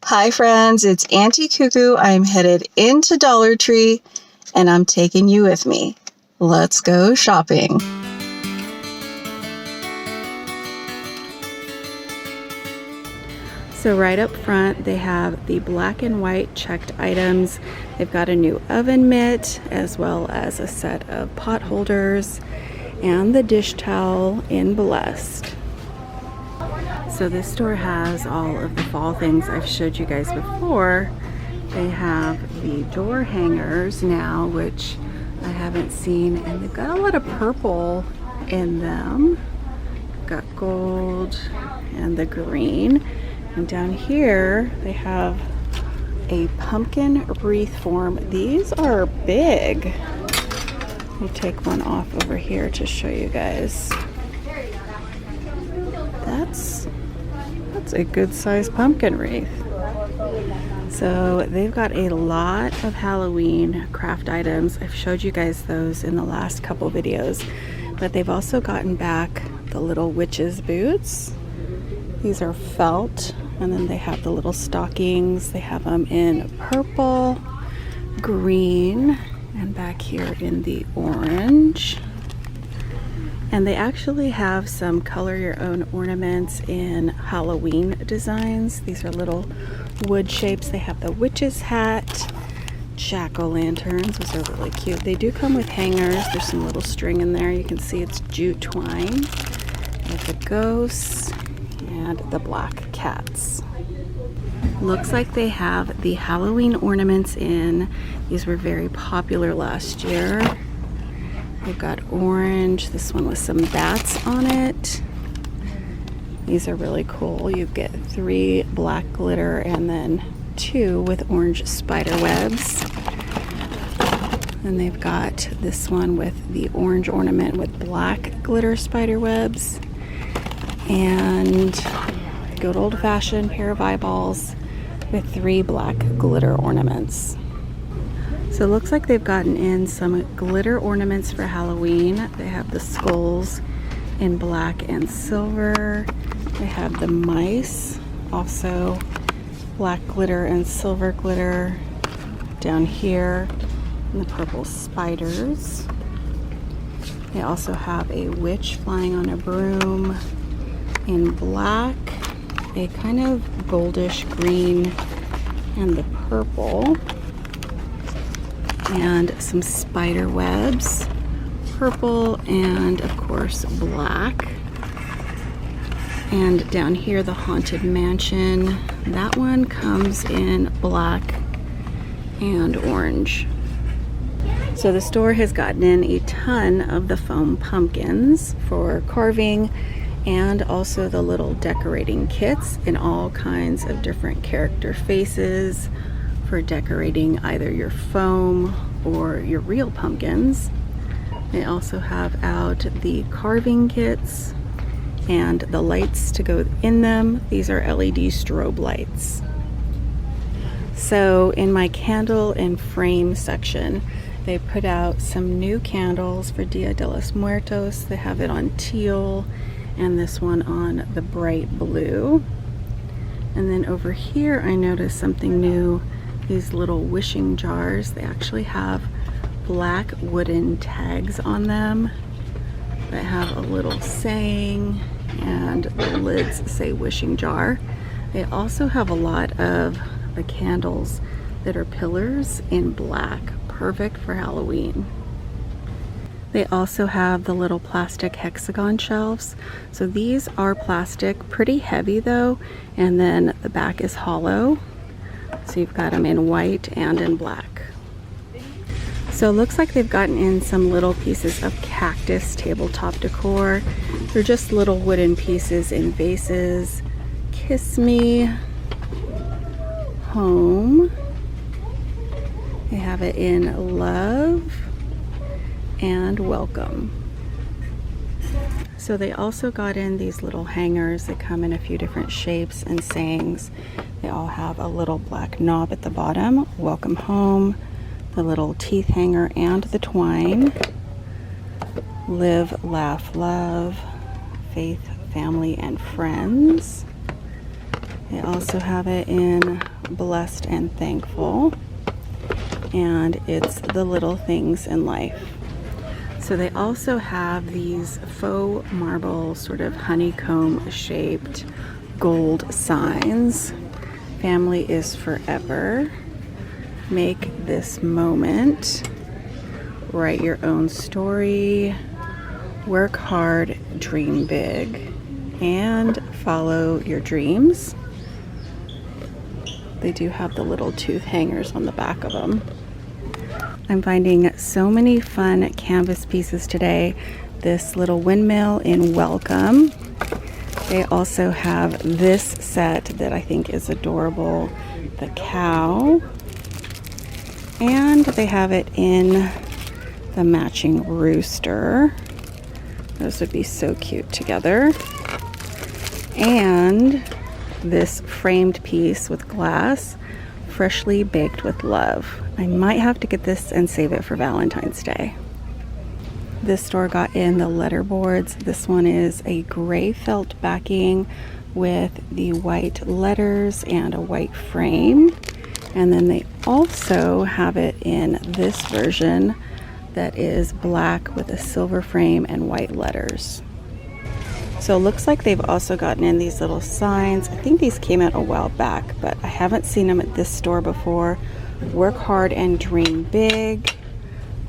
Hi friends, it's Auntie Cuckoo. I'm headed into Dollar Tree and I'm taking you with me. Let's go shopping. So right up front they have the black and white checked items. They've got a new oven mitt as well as a set of pot holders and the dish towel in Blessed. So this store has all of the fall things I've showed you guys before. They have the door hangers now, which I haven't seen, and they've got a lot of purple in them. Got gold and the green. And down here they have a pumpkin wreath form. These are big. Let me take one off over here to show you guys. That's a good sized pumpkin wreath. So they've got a lot of Halloween craft items. I've showed you guys those in the last couple videos, but they've also gotten back the little witches boots. These are felt, and then they have the little stockings. They have them in purple, green, and back here in the orange. And they actually have some color your own ornaments in Halloween designs. These are little wood shapes. They have the witch's hat, jack-o'-lanterns, which are really cute. They do come with hangers. There's some little string in there. You can see it's jute twine. There's the ghosts and the black cats. Looks like they have the Halloween ornaments in. These were very popular last year. We've got orange, this one with some bats on it. These are really cool. You get 3 black glitter and then 2 with orange spider webs. And they've got this one with the orange ornament with black glitter spider webs. And good old-fashioned pair of eyeballs with 3 black glitter ornaments. So it looks like they've gotten in some glitter ornaments for Halloween. They have the skulls in black and silver. They have the mice, also black glitter and silver glitter down here, and the purple spiders. They also have a witch flying on a broom in black, a kind of goldish green, and the purple. And some spider webs, purple and of course black. And down here the haunted mansion, that one comes in black and orange. So the store has gotten in a ton of the foam pumpkins for carving and also the little decorating kits in all kinds of different character faces for decorating either your foam or your real pumpkins. They also have out the carving kits and the lights to go in them. These are LED strobe lights. So in my candle and frame section, they put out some new candles for Dia de los Muertos. They have it on teal and this one on the bright blue. And then over here I noticed something new. These little wishing jars, they actually have black wooden tags on them that have a little saying, and the lids say wishing jar. They also have a lot of the candles that are pillars in black, perfect for Halloween. They also have the little plastic hexagon shelves. So these are plastic, pretty heavy though, and then the back is hollow. So you've got them in white and in black. So it looks like they've gotten in some little pieces of Cactus tabletop decor. They're just little wooden pieces in vases. Kiss Me, Home. They have it in Love and Welcome. So they also got in these little hangers that come in a few different shapes and sayings. They all have a little black knob at the bottom. Welcome home, the little teeth hanger and the twine. Live, laugh, love, faith, family, and friends. They also have it in Blessed and Thankful, and it's the little things in life. So they also have these faux marble, sort of honeycomb shaped gold signs. Family is forever. Make this moment. Write your own story. Work hard, dream big, and follow your dreams. They do have the little tooth hangers on the back of them. I'm finding so many fun canvas pieces today. This little windmill in Welcome. They also have this set that I think is adorable, the cow. And they have it in the matching rooster. Those would be so cute together. And this framed piece with glass, freshly baked with love. I might have to get this and save it for Valentine's Day. This store got in the letter boards. This one is a gray felt backing with the white letters and a white frame. And then they also have it in this version that is black with a silver frame and white letters. So it looks like they've also gotten in these little signs. I think these came out a while back, but I haven't seen them at this store before. Work hard and dream big.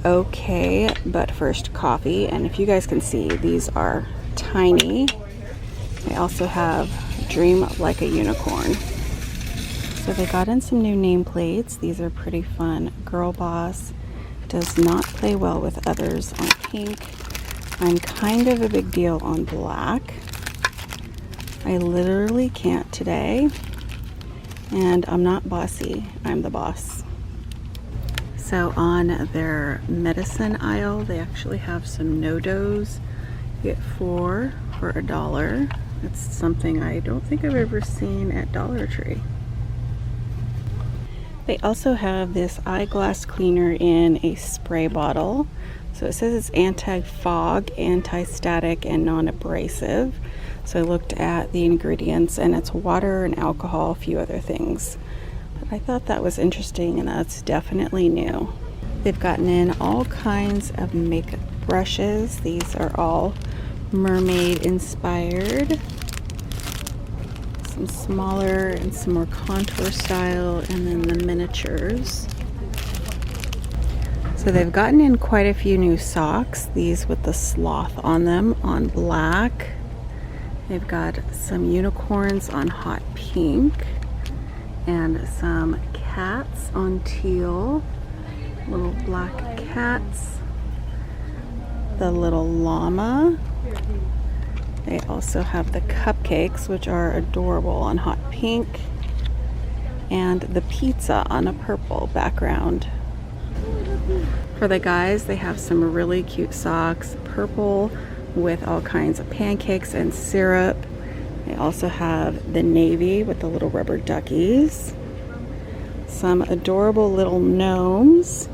Okay, but first coffee. And if you guys can see, these are tiny. They also have dream like a unicorn. So they got in some new nameplates. These are pretty fun. Girl Boss does not play well with others on pink. I'm kind of a big deal on black. I literally can't today. And I'm not bossy, I'm the boss. So on their medicine aisle, they actually have some no-dos. You get 4 for $1. It's something I don't think I've ever seen at Dollar Tree. They also have this eyeglass cleaner in a spray bottle. So it says it's anti-fog, anti-static, and non-abrasive. So I looked at the ingredients and it's water and alcohol, a few other things. But I thought that was interesting and that's definitely new. They've gotten in all kinds of makeup brushes. These are all mermaid inspired. Some smaller and some more contour style, and then the miniatures. So they've gotten in quite a few new socks, these with the sloth on them on black. They've got some unicorns on hot pink and some cats on teal, little black cats, the little llama. They also have the cupcakes, which are adorable on hot pink, and the pizza on a purple background. For the guys, they have some really cute socks, purple with all kinds of pancakes and syrup. They also have the navy with the little rubber duckies, some adorable little gnomes,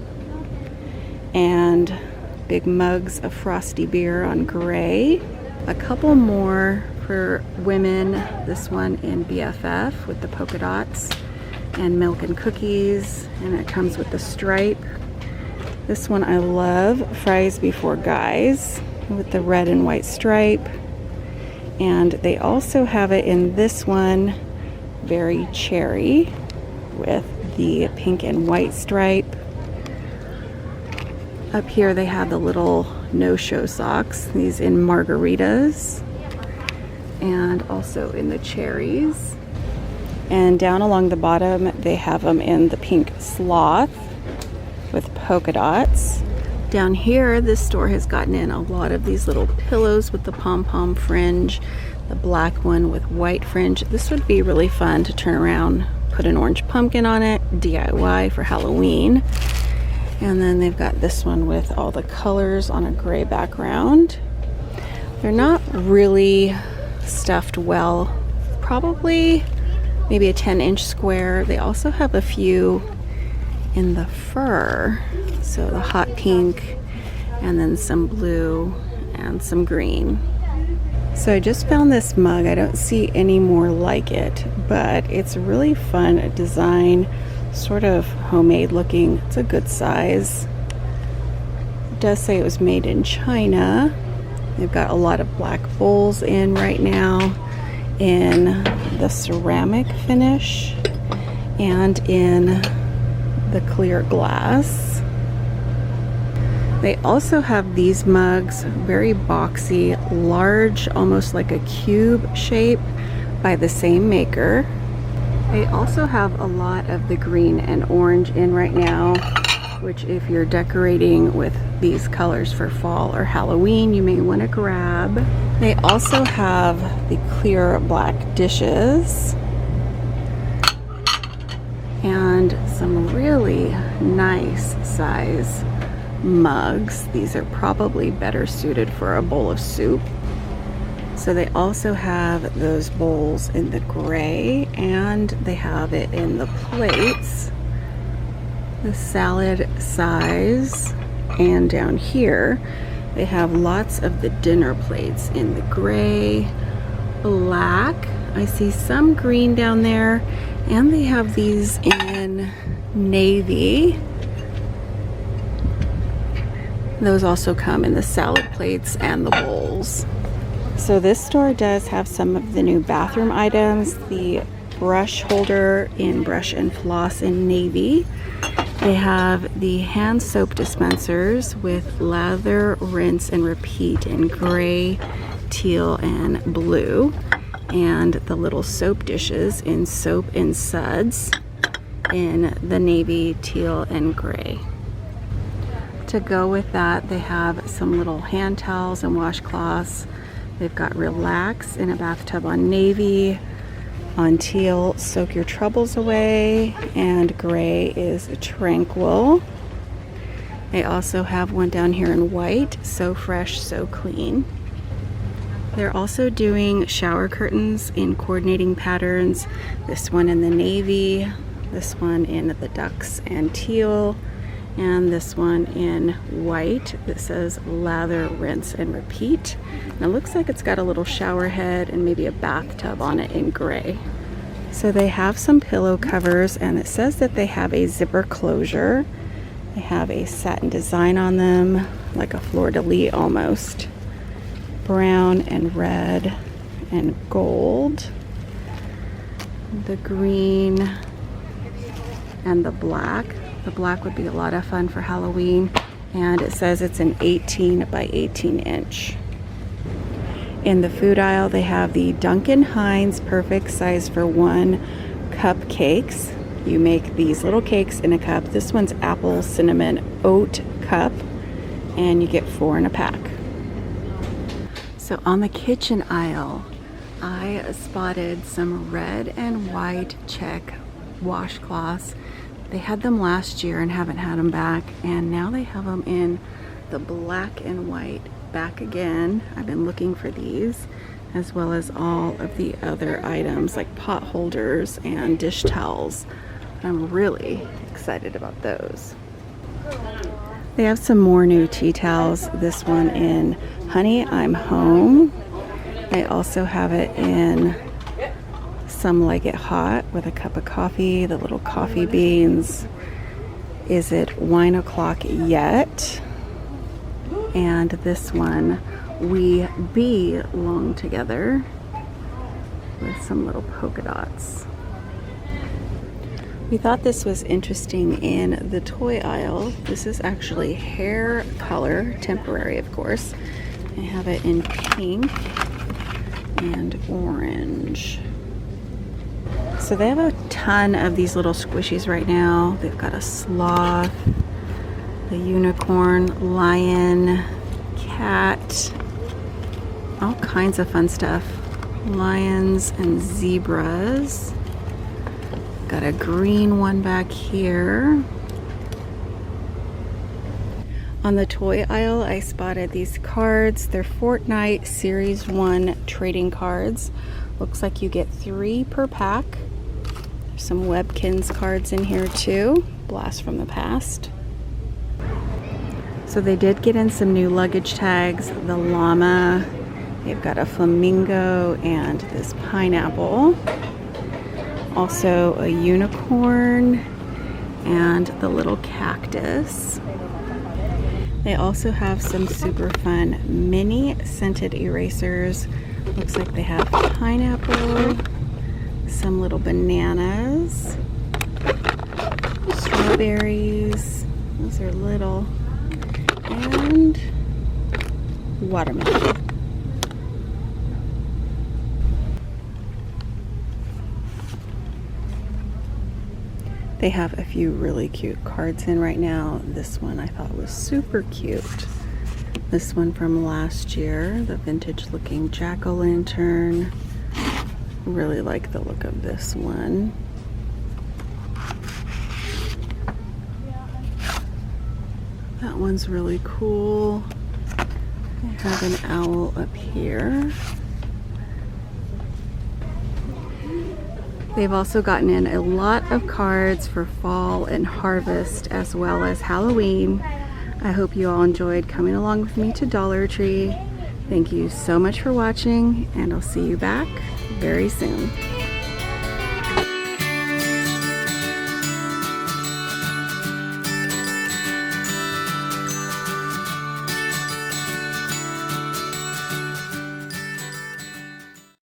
and big mugs of frosty beer on gray. A couple more for women, this one in BFF with the polka dots and milk and cookies, and it comes with the stripe. This one I love, Fries Before Guys with the red and white stripe. And they also have it in this one, Very Cherry, with the pink and white stripe. Up here they have the little no-show socks, these in margaritas and also in the cherries. And down along the bottom they have them in the pink sloth with polka dots. Down here this store has gotten in a lot of these little pillows with the pom-pom fringe, the black one with white fringe. This would be really fun to turn around, put an orange pumpkin on it, DIY for Halloween. And then they've got this one with all the colors on a gray background. They're not really stuffed well, probably maybe a 10-inch square. They also have a few in the fur, so the hot pink and then some blue and some green. So I just found this mug. I don't see any more like it, but it's really fun design, sort of homemade looking. It's a good size. It does say it was made in China. They've got a lot of black bowls in right now, in the ceramic finish and in the clear glass. They also have these mugs, very boxy, large, almost like a cube shape, by the same maker. They also have a lot of the green and orange in right now, which if you're decorating with these colors for fall or Halloween, you may want to grab. They also have the clear black dishes and some really nice size mugs. These are probably better suited for a bowl of soup. So they also have those bowls in the gray, and they have it in the plates, the salad size, and down here they have lots of the dinner plates in the gray, black. I see some green down there, and they have these in navy. Those also come in the salad plates and the bowls. So this store does have some of the new bathroom items. The brush holder in brush and floss in navy. They have the hand soap dispensers with lather, rinse, and repeat in gray, teal, and blue. And the little soap dishes in soap and suds in the navy, teal, and gray. To go with that, they have some little hand towels and washcloths. They've got Relax in a bathtub on navy, on teal, Soak Your Troubles Away, and gray is Tranquil. They also have one down here in white, So Fresh, So Clean. They're also doing shower curtains in coordinating patterns. This one in the navy, this one in the ducks and teal, and this one in white that says lather, rinse, and repeat. And it looks like it's got a little shower head and maybe a bathtub on it in gray. So they have some pillow covers, and it says that they have a zipper closure. They have a satin design on them, like a fleur-de-lis almost. Brown and red and gold. The green and the black. The black would be a lot of fun for Halloween, and it says it's an 18 by 18 inch. In the food aisle, they have the Duncan Hines perfect size for one cupcakes. You make these little cakes in a cup. This one's apple cinnamon oat cup, and you get 4 in a pack. So on the kitchen aisle, I spotted some red and white check washcloths. They had them last year and haven't had them back, and now they have them in the black and white back again. I've been looking for these, as well as all of the other items like pot holders and dish towels. I'm really excited about those. They have some more new tea towels. This one in Honey, I'm Home. They also have it in Some Like It Hot with a cup of coffee, the little coffee beans. Is it Wine O'Clock Yet? And this one, We Belong Together, with some little polka dots. We thought this was interesting in the toy aisle. This is actually hair color, temporary of course. I have it in pink and orange. So they have a ton of these little squishies right now. They've got a sloth, a unicorn, lion, cat, all kinds of fun stuff. Lions and zebras. Got a green one back here. On the toy aisle, I spotted these cards. They're Fortnite Series 1 trading cards. Looks like you get 3 per pack. There's some Webkins cards in here too. Blast from the Past. So they did get in some new luggage tags. The llama They've got a flamingo and this pineapple. Also a unicorn and the little cactus. They also have some super fun mini scented erasers. Looks like they have pineapple, some little bananas, strawberries, those are little, and watermelon. They have a few really cute cards in right now. This one I thought was super cute. This one from last year, the vintage looking jack-o'-lantern. Really like the look of this one. That one's really cool. I have an owl up here. They've also gotten in a lot of cards for fall and harvest as well as Halloween. I hope you all enjoyed coming along with me to Dollar Tree. Thank you so much for watching, and I'll see you back very soon.